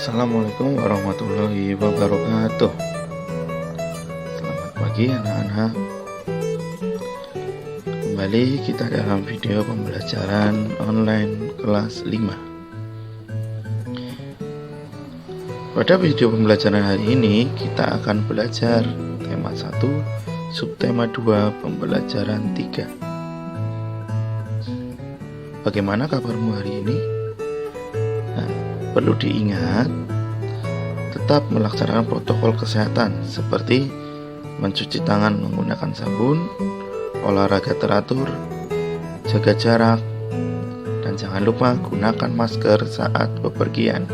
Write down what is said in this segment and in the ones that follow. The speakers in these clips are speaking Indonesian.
Assalamualaikum warahmatullahi wabarakatuh. Selamat pagi anak-anak. Kembali kita dalam video pembelajaran online kelas 5. Pada video pembelajaran hari ini kita akan belajar tema 1, subtema 2, pembelajaran 3. Bagaimana kabarmu hari ini? Perlu diingat, tetap melaksanakan protokol kesehatan seperti mencuci tangan menggunakan sabun, olahraga teratur, jaga jarak, dan jangan lupa gunakan masker saat bepergian.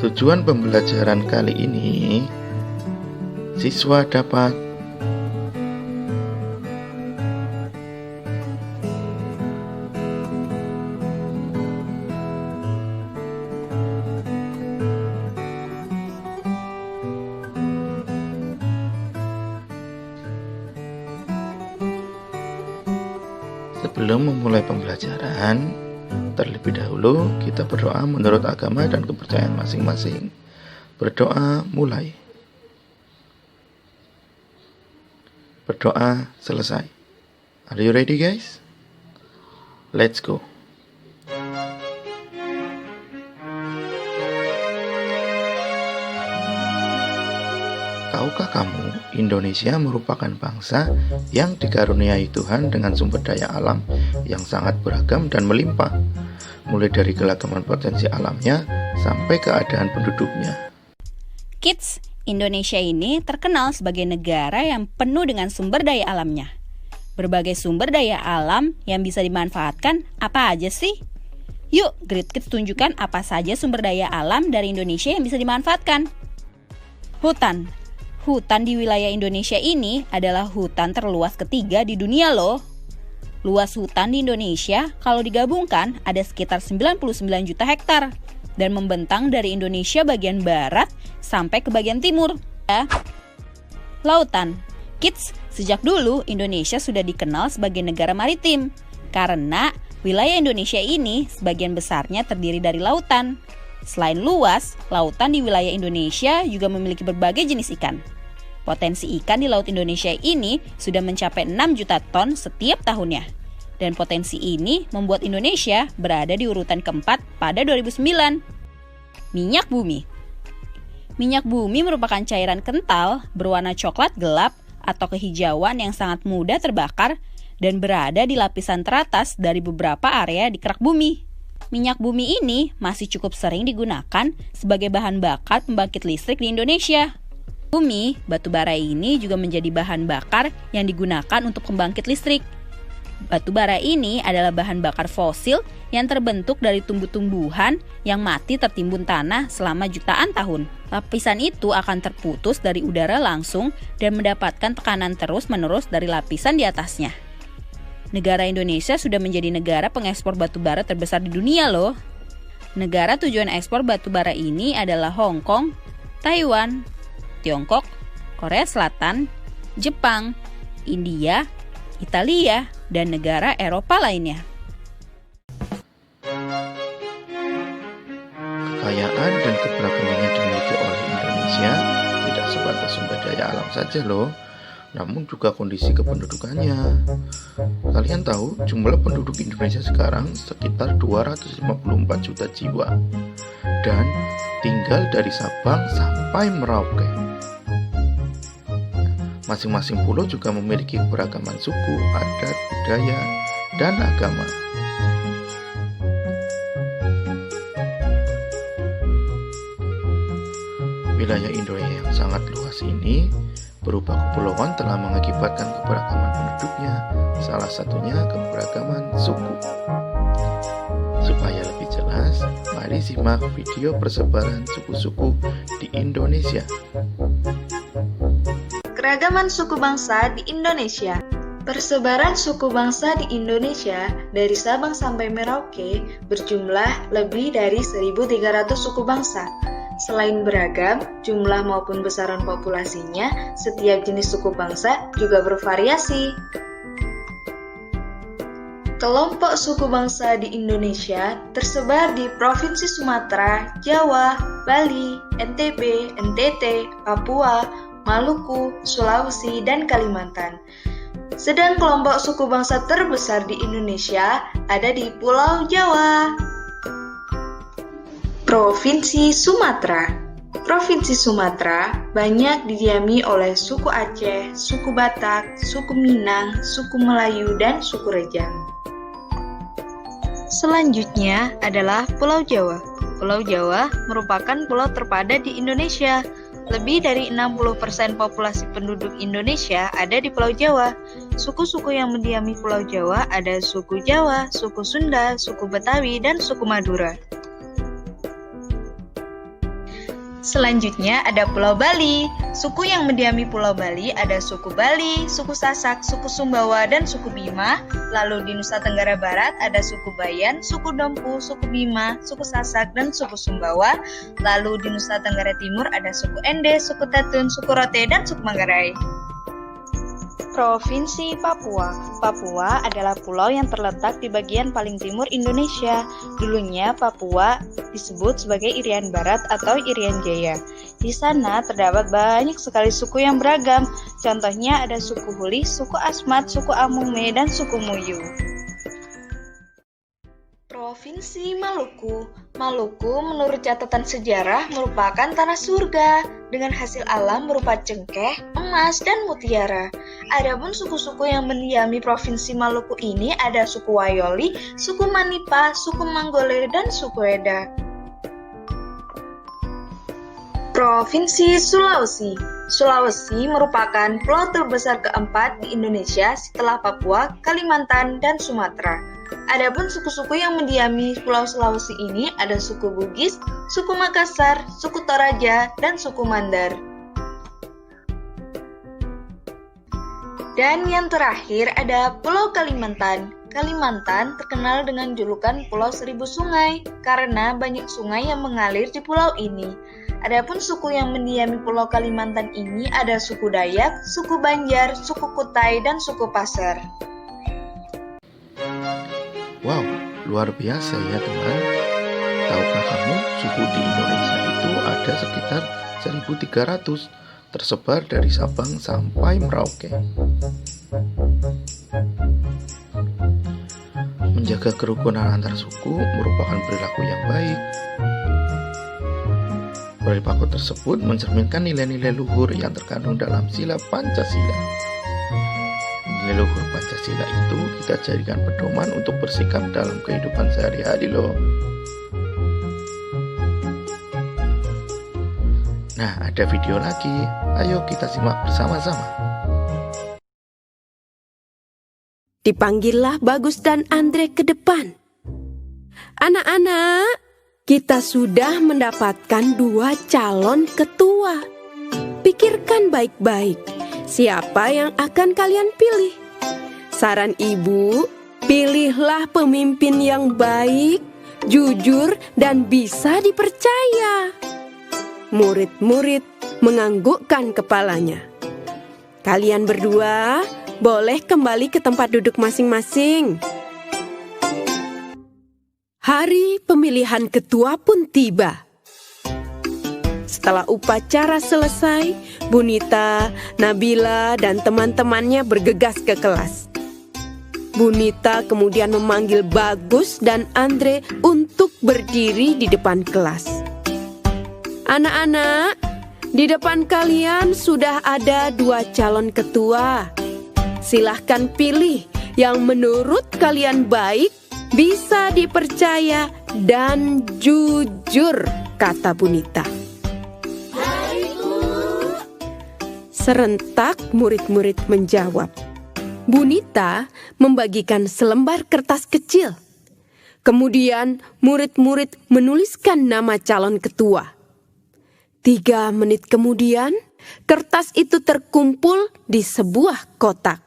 Tujuan pembelajaran kali ini, siswa dapat Sebelum memulai pembelajaran, terlebih dahulu kita berdoa menurut agama dan kepercayaan masing-masing. Berdoa mulai. Berdoa selesai. Are you ready, guys? Let's go. Tahukah kamu, Indonesia merupakan bangsa yang dikaruniai Tuhan dengan sumber daya alam yang sangat beragam dan melimpah, mulai dari keragaman potensi alamnya sampai keadaan penduduknya. Kids, Indonesia ini terkenal sebagai negara yang penuh dengan sumber daya alamnya. Berbagai sumber daya alam yang bisa dimanfaatkan apa aja sih? Yuk, Great Kids tunjukkan apa saja sumber daya alam dari Indonesia yang bisa dimanfaatkan. Hutan. Hutan di wilayah Indonesia ini adalah hutan terluas ketiga di dunia loh. Luas hutan di Indonesia kalau digabungkan ada sekitar 99 juta hektar dan membentang dari Indonesia bagian barat sampai ke bagian timur. Lautan. Kids, sejak dulu Indonesia sudah dikenal sebagai negara maritim karena wilayah Indonesia ini sebagian besarnya terdiri dari lautan. Selain luas, lautan di wilayah Indonesia juga memiliki berbagai jenis ikan. Potensi ikan di Laut Indonesia ini sudah mencapai 6 juta ton setiap tahunnya. Dan potensi ini membuat Indonesia berada di urutan keempat pada 2009. Minyak bumi. Minyak bumi merupakan cairan kental berwarna coklat gelap atau kehijauan yang sangat mudah terbakar dan berada di lapisan teratas dari beberapa area di kerak bumi. Minyak bumi ini masih cukup sering digunakan sebagai bahan bakar pembangkit listrik di Indonesia. Bumi, batu bara ini juga menjadi bahan bakar yang digunakan untuk pembangkit listrik. Batu bara ini adalah bahan bakar fosil yang terbentuk dari tumbuh-tumbuhan yang mati tertimbun tanah selama jutaan tahun. Lapisan itu akan terputus dari udara langsung dan mendapatkan tekanan terus-menerus dari lapisan di atasnya. Negara Indonesia sudah menjadi negara pengekspor batu bara terbesar di dunia loh. Negara tujuan ekspor batu bara ini adalah Hong Kong, Taiwan, Tiongkok, Korea Selatan, Jepang, India, Italia, dan negara Eropa lainnya. Kekayaan dan keberagaman yang dimiliki oleh Indonesia tidak sebatas sumber daya alam saja loh, namun juga kondisi kependudukannya. Kalian tahu jumlah penduduk Indonesia sekarang sekitar 254 juta jiwa dan tinggal dari Sabang sampai Merauke. Masing-masing pulau juga memiliki keberagaman suku, adat, budaya, dan agama. Wilayah Indonesia yang sangat luas ini berupa kepulauan telah mengakibatkan keberagaman penduduknya, salah satunya keberagaman suku. Supaya lebih jelas, mari simak video persebaran suku-suku di Indonesia. Keragaman suku bangsa di Indonesia. Persebaran suku bangsa di Indonesia dari Sabang sampai Merauke berjumlah lebih dari 1.300 suku bangsa. Selain beragam, jumlah maupun besaran populasinya, setiap jenis suku bangsa juga bervariasi. Kelompok suku bangsa di Indonesia tersebar di Provinsi Sumatera, Jawa, Bali, NTB, NTT, Papua, Maluku, Sulawesi, dan Kalimantan. Sedang kelompok suku bangsa terbesar di Indonesia ada di Pulau Jawa. Provinsi Sumatera. Provinsi Sumatera banyak didiami oleh suku Aceh, suku Batak, suku Minang, suku Melayu, dan suku Rejang. Selanjutnya adalah Pulau Jawa. Pulau Jawa merupakan pulau terpadat di Indonesia. Lebih dari 60% populasi penduduk Indonesia ada di Pulau Jawa. Suku-suku yang mendiami Pulau Jawa ada suku Jawa, suku Sunda, suku Betawi, dan suku Madura. Selanjutnya ada Pulau Bali. Suku yang mendiami Pulau Bali ada suku Bali, suku Sasak, suku Sumbawa, dan suku Bima. Lalu di Nusa Tenggara Barat ada suku Bayan, suku Dompu, suku Bima, suku Sasak, dan suku Sumbawa. Lalu di Nusa Tenggara Timur ada suku Ende, suku Tatun, suku Rote, dan suku Manggarai. Provinsi Papua. Papua adalah pulau yang terletak di bagian paling timur Indonesia. Dulunya Papua disebut sebagai Irian Barat atau Irian Jaya. Di sana terdapat banyak sekali suku yang beragam. Contohnya ada suku Huli, suku Asmat, suku Amume, dan suku Muyu. Provinsi Maluku. Maluku menurut catatan sejarah merupakan tanah surga dengan hasil alam berupa cengkeh, emas, dan mutiara. Adapun suku-suku yang mendiami Provinsi Maluku ini ada suku Wayoli, suku Manipa, suku Manggole, dan suku Eda. Provinsi Sulawesi. Sulawesi merupakan pulau terbesar keempat di Indonesia setelah Papua, Kalimantan, dan Sumatera. Adapun suku-suku yang mendiami Pulau Sulawesi ini ada suku Bugis, suku Makassar, suku Toraja, dan suku Mandar. Dan yang terakhir ada Pulau Kalimantan. Kalimantan terkenal dengan julukan Pulau Seribu Sungai karena banyak sungai yang mengalir di pulau ini. Adapun suku yang mendiami Pulau Kalimantan ini ada suku Dayak, suku Banjar, suku Kutai, dan suku Pasar. Wow, luar biasa ya teman. Tahukah kamu suku di Indonesia itu ada sekitar 1.300 tersebar dari Sabang sampai Merauke. Menjaga kerukunan antar suku merupakan perilaku yang baik. Perilaku tersebut mencerminkan nilai-nilai luhur yang terkandung dalam sila Pancasila. Nilai luhur Pancasila itu kita jadikan pedoman untuk bersikap dalam kehidupan sehari-hari loh. Nah, ada video lagi. Ayo kita simak bersama-sama. Dipanggillah Bagus dan Andre ke depan. Anak-anak, kita sudah mendapatkan 2 calon ketua. Pikirkan baik-baik, siapa yang akan kalian pilih? Saran ibu, pilihlah pemimpin yang baik, jujur, dan bisa dipercaya. Murid-murid menganggukkan kepalanya. Kalian berdua boleh kembali ke tempat duduk masing-masing. Hari pemilihan ketua pun tiba. Setelah upacara selesai, Bunita, Nabila, dan teman-temannya bergegas ke kelas. Bunita kemudian memanggil Bagus dan Andre untuk berdiri di depan kelas. Anak-anak, di depan kalian sudah ada 2 calon ketua. Silahkan pilih yang menurut kalian baik, bisa dipercaya, dan jujur, kata Bunita. Serentak murid-murid menjawab. Bunita membagikan selembar kertas kecil. Kemudian murid-murid menuliskan nama calon ketua. 3 menit kemudian, kertas itu terkumpul di sebuah kotak.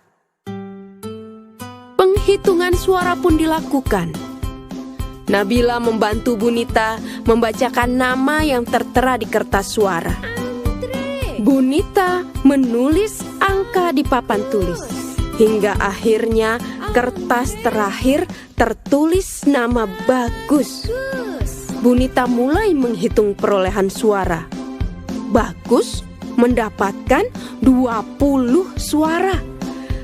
Penghitungan suara pun dilakukan. Nabila membantu Bunita membacakan nama yang tertera di kertas suara. Bunita menulis angka di papan tulis. Hingga akhirnya kertas terakhir tertulis nama Bagus. Bunita mulai menghitung perolehan suara. Bagus mendapatkan 20 suara,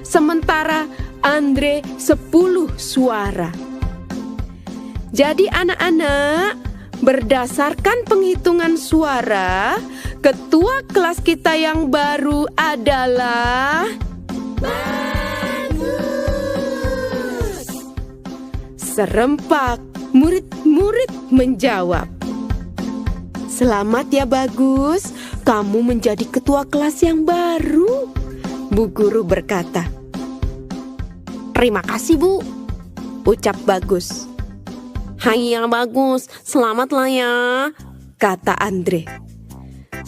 sementara Andre 10 suara. Jadi anak-anak, berdasarkan penghitungan suara, ketua kelas kita yang baru adalah Bagus. Serempak murid-murid menjawab. Selamat ya Bagus, kamu menjadi ketua kelas yang baru, Bu Guru berkata. Terima kasih Bu, ucap Bagus. Hai yang Bagus, selamatlah ya, kata Andre.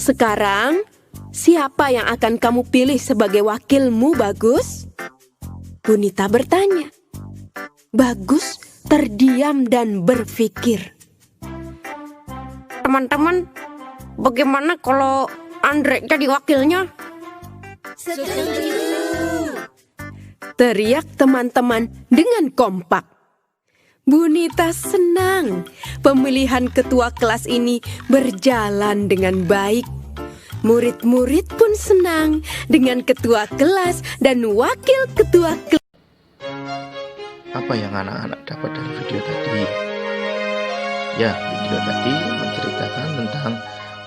Sekarang, siapa yang akan kamu pilih sebagai wakilmu Bagus? Bunita bertanya. Bagus terdiam dan berpikir. Teman-teman, bagaimana kalau Andre jadi wakilnya? Setuju. Teriak teman-teman dengan kompak. Bunita senang pemilihan ketua kelas ini berjalan dengan baik. Murid-murid pun senang dengan ketua kelas dan wakil ketua kelas. Apa yang anak-anak dapat dari video tadi? Ya, video tadi menceritakan tentang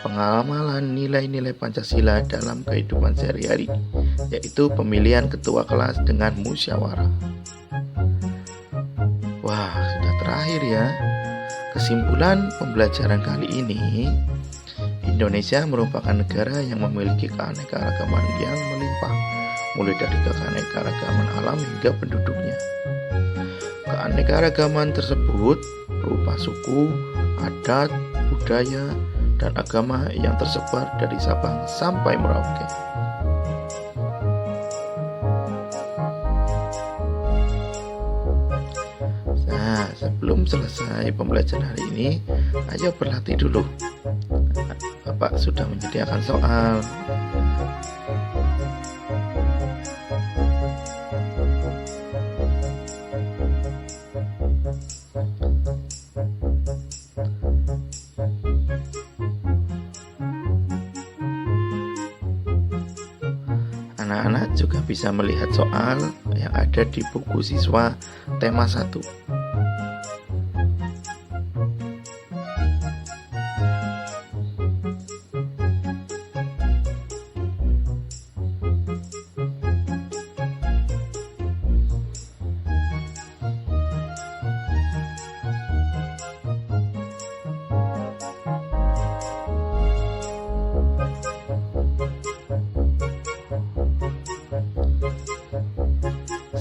pengamalan nilai-nilai Pancasila dalam kehidupan sehari-hari, yaitu pemilihan ketua kelas dengan musyawarah. Wah, sudah terakhir ya. Kesimpulan pembelajaran kali ini, Indonesia merupakan negara yang memiliki keanekaragaman yang melimpah, mulai dari keanekaragaman alam hingga penduduknya. Keanekaragaman tersebut berupa suku, adat, budaya, dan agama yang tersebar dari Sabang sampai Merauke. Nah, sebelum selesai pembelajaran hari ini, ayo berlatih dulu. Bapak sudah menyediakan soal. Anak-anak juga bisa melihat soal yang ada di buku siswa tema 1.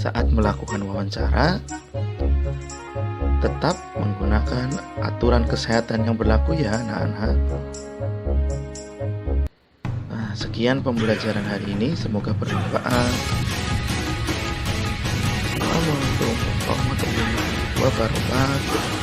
Saat melakukan wawancara, tetap menggunakan aturan kesehatan yang berlaku ya anak-anak. Nah, sekian pembelajaran hari ini, semoga bermanfaat. Assalamualaikum warahmatullahi wabarakatuh.